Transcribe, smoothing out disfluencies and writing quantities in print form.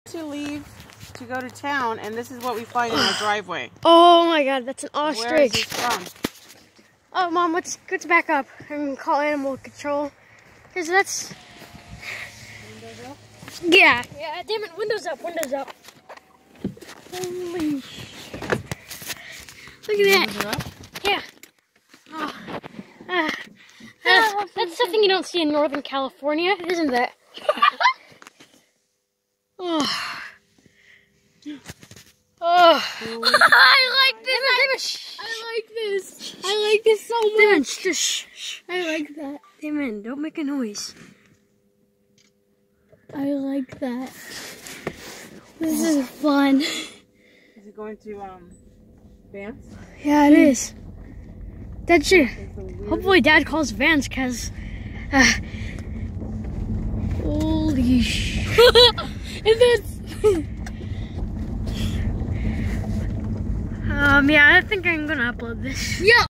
To leave to go to town, and this is what we find in our driveway. Oh my God, that's an ostrich. Where is this from? Oh, Mom, let's back up and call animal control, because that's. Windows up? Yeah. Damn it, windows up, windows up. Holy. Look at that. Windows are up? Yeah. That's something you don't see in Northern California, isn't it? Oh. Oh. I like this. I like this. I like this so much. Damon, shh. I like that. Damon, don't make a noise. I like that. This is fun. Is it going to Vance? Yeah, it is. Dad should. Hopefully, Dad calls Vance, cause. Holy sh! Yeah, I think I'm gonna upload this. Yeah.